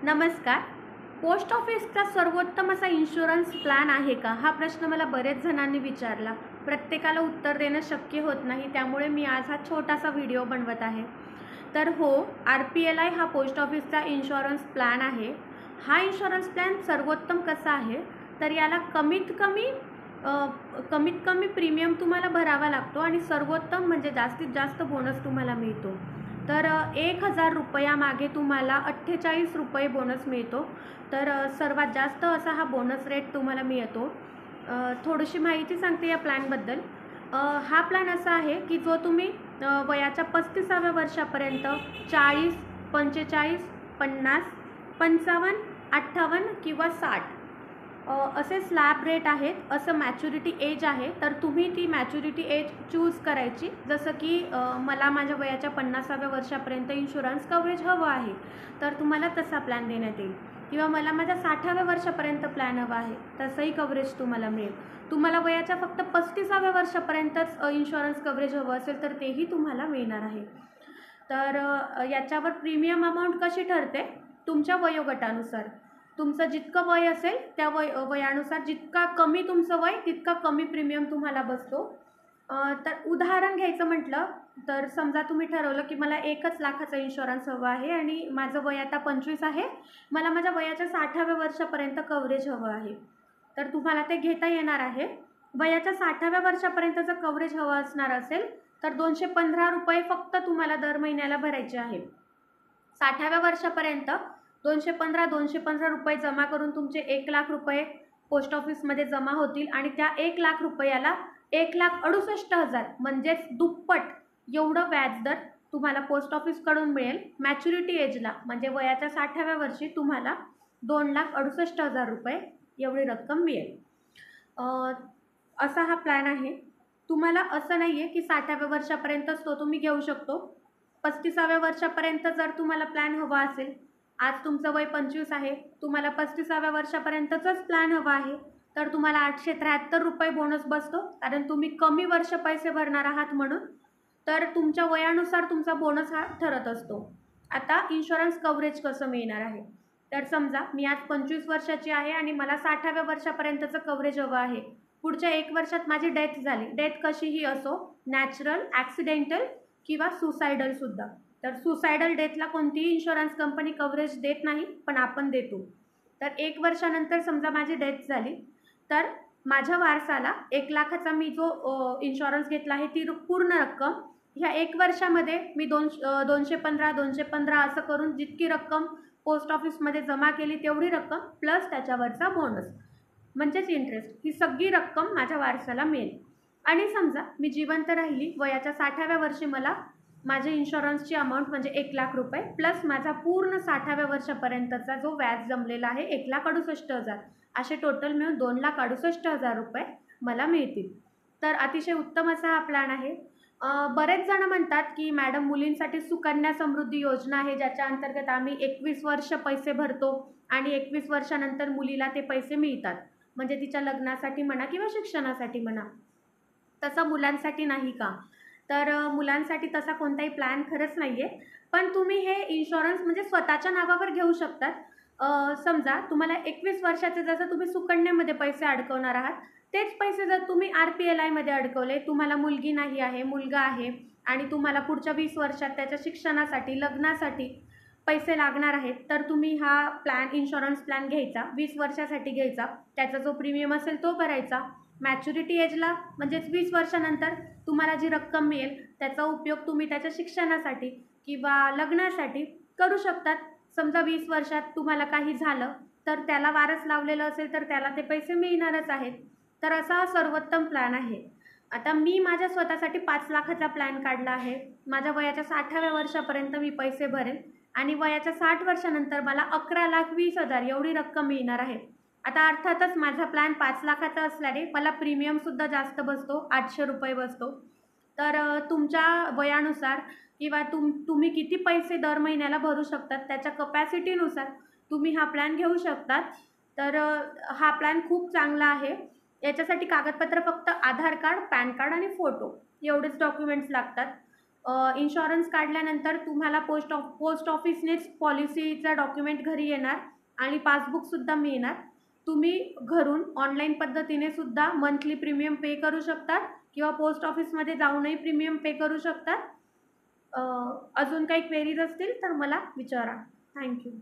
नमस्कार. पोस्ट ऑफिसचा सर्वोत्तम असा इन्शुरन्स प्लॅन आहे का? हा प्रश्न मला बरेच जणांनी विचारला. प्रत्येकाला उत्तर देणं शक्य होत नाही, त्यामुळे मी आज हा छोटासा व्हिडिओ बनवत आहे. तर हो, RPLI हा पोस्ट ऑफिसचा इन्शुरन्स प्लॅन आहे. हा इन्शुरन्स प्लॅन सर्वोत्तम कसा आहे, तर याला कमीत कमी प्रीमियम तुम्हाला भरावा लागतो आणि सर्वोत्तम म्हणजे जास्तीत जास्त बोनस तुम्हाला मिळतो. तर 1000 रुपयामागे तुम्हाला 48 रुपये बोनस मिळतो. तर सर्वात जास्त असा हा बोनस रेट तुम्हाला मिळतो. थोडीशी माहिती सांगते या प्लॅनबद्दल. हा प्लॅन असा आहे की जो तुम्ही वयाच्या 35व्या वर्षापर्यंत 40, 45, 50, 55, 58 किंवा 60 असे स्लॅब रेट आहेत. असं मॅच्युरिटी एज आहे, तर तुम्ही ती मॅच्युरिटी एज चूज करायची. जसं की मला माझ्या वयाच्या 50व्या वर्षापर्यंत इन्शुरन्स कव्हरेज हवं आहे, तर तुम्हाला तसा प्लॅन देण्यात येईल. किंवा मला माझ्या 60व्या वर्षापर्यंत प्लॅन हवा आहे, तसंही कव्हरेज तुम्हाला मिळेल. तुम्हाला वयाच्या फक्त 35व्या वर्षापर्यंतच इन्शुरन्स कव्हरेज हवं असेल तर तेही तुम्हाला मिळणार आहे. तर याच्यावर प्रीमियम अमाऊंट कशी ठरते? तुमच्या वयोगटानुसार. तुमचं जितकं वय असेल त्या वयानुसार जितका कमी तुमचं वय तितका कमी प्रीमियम तुम्हाला बसतो. तर उदाहरण घ्यायचं म्हटलं तर समजा तुम्ही ठरवलं की मला 1 लाखाचा इन्शुरन्स हवा आहे आणि माझं वय आता 25 आहे. मला माझ्या वयाच्या 60व्या वर्षापर्यंत कव्हरेज हवं आहे, तर तुम्हाला ते घेता येणार आहे. वयाच्या 60व्या वर्षापर्यंतचं कव्हरेज हवं असणार असेल तर 215 रुपये फक्त तुम्हाला दर महिन्याला भरायचे आहे. 60व्या वर्षापर्यंत 215 रुपये जमा करून तुमचे 1 लाख रुपये पोस्ट ऑफिसमध्ये जमा होतील आणि त्या 1 लाख रुपयाला 1,68,000 म्हणजेच दुप्पट एवढं व्याजदर तुम्हाला पोस्ट ऑफिसकडून मिळेल. मॅच्युरिटी एजला म्हणजे वयाच्या 60व्या वर्षी तुम्हाला 2,68,000 रुपये एवढी रक्कम मिळेल. असा हा प्लॅन आहे. तुम्हाला असं नाही आहे की 60व्या वर्षापर्यंतच तो तुम्ही घेऊ शकतो. 35व्या वर्षापर्यंत जर तुम्हाला प्लॅन हवा असेल, आज तुमचं वय 25 आहे, तुम्हाला 35व्या वर्षापर्यंतचाच प्लॅन हवा आहे, तर तुम्हाला 873 रुपये बोनस बसतो. कारण तुम्ही कमी वर्ष पैसे भरणार आहात म्हणून. तर तुमच्या वयानुसार तुमचा बोनस हा ठरत असतो. आता इन्शुरन्स कव्हरेज कसं मिळणार आहे? तर समजा मी आज 25 वर्षाची आहे आणि मला 60व्या वर्षापर्यंतचं कव्हरेज हवं आहे. पुढच्या 1 वर्षात माझी डेथ झाली, डेथ कशीही असो, नॅचरल, ॲक्सिडेंटल किंवा सुसायडलसुद्धा. तर सुसायडल डेथला कोणतीही इन्शुरन्स कंपनी कव्हरेज देत नाही, पण आपण देतो. तर 1 वर्षानंतर समजा माझी डेथ झाली, तर माझ्या वारसाला 1 लाखाचा मी जो इन्शुरन्स घेतला आहे ती पूर्ण रक्कम ह्या 1 वर्षामध्ये मी 215 असं करून जितकी रक्कम पोस्ट ऑफिसमध्ये जमा केली तेवढी रक्कम प्लस त्याच्यावरचा बोनस म्हणजेच इंटरेस्ट, ही सगळी रक्कम माझ्या वारसाला मिळेल. आणि समजा मी जिवंत राहिली, वयाच्या 60व्या वर्षी मला माझ्या इन्शुरन्सची अमाऊंट म्हणजे 1 लाख रुपये प्लस माझा पूर्ण 60व्या वर्षापर्यंतचा जो व्याज जमलेला आहे 1,68,000, असे टोटल मिळून 2,68,000 रुपये मला मिळतील. तर अतिशय उत्तम असा हा प्लॅन आहे. बरेच जण म्हणतात की मॅडम, मुलींसाठी सुकन्या समृद्धी योजना आहे, ज्याच्या अंतर्गत आम्ही 21 वर्ष पैसे भरतो आणि 21 वर्षानंतर मुलीला ते पैसे मिळतात, म्हणजे तिच्या लग्नासाठी म्हणा किंवा शिक्षणासाठी म्हणा. तसं मुलांसाठी नाही का? तर मुलांसाठी तसा कोणताही प्लॅन खरंच नाही आहे. पण तुम्ही हे इन्शुरन्स म्हणजे स्वतःच्या नावावर घेऊ शकतात. समजा तुम्हाला 21 वर्षाचे जसं तुम्ही सुकन्यामध्ये पैसे अडकवणार आहात, तेच पैसे जर तुम्ही RPLIमध्ये अडकवले, तुम्हाला मुलगी नाही आहे, मुलगा आहे आणि तुम्हाला पुढच्या 20 वर्षात त्याच्या शिक्षणासाठी, लग्नासाठी पैसे लागणार आहेत, तर तुम्ही हा प्लॅन, इन्शुरन्स प्लॅन घ्यायचा. 20 वर्षासाठी घ्यायचा. त्याचा जो प्रीमियम असेल तो भरायचा. मॅच्युरिटी एजला म्हणजेच 20 वर्षानंतर तुम्हाला जी रक्कम मिळेल त्याचा उपयोग तुम्ही त्याच्या शिक्षणासाठी किंवा लग्नासाठी करू शकतात. समजा 20 वर्षात तुम्हाला काही झालं तर त्याला वारस लावलेलं असेल तर त्याला ते पैसे मिळणारच आहेत. तर असा हा सर्वोत्तम प्लॅन आहे. आता मी माझ्या स्वतःसाठी 5 लाखाचा प्लॅन काढला आहे. माझ्या वयाच्या 60व्या वर्षापर्यंत मी पैसे भरेन आणि वयाच्या 60 वर्षानंतर मला 11,20,000 एवढी रक्कम मिळणार आहे. आता अर्थातच माझा प्लॅन 5 लाखाचा असल्याने मला प्रीमियमसुद्धा जास्त बसतो, 800 रुपये बसतो. तर तुमच्या वयानुसार किंवा तुम्ही किती पैसे दर महिन्याला भरू शकतात त्याच्या कपॅसिटीनुसार तुम्ही हा प्लॅन घेऊ शकतात. तर हा प्लॅन खूप चांगला आहे. याच्यासाठी कागदपत्र फक्त आधार कार्ड, पॅन कार्ड आणि फोटो एवढेच डॉक्युमेंट्स लागतात. इन्शुरन्स काढल्यानंतर तुम्हाला पोस्ट ऑफिसनेच पॉलिसीचा डॉक्युमेंट घरी येणार आणि पासबुकसुद्धा मिळणार. तुम्ही घरून ऑनलाईन पद्धतीने सुद्धा मंथली प्रीमियम पे करू शकतात किंवा पोस्ट ऑफिसमध्ये जाऊनही प्रीमियम पे करू शकतात. अजून काही क्वेरीज असतील तर मला विचारा. थँक्यू.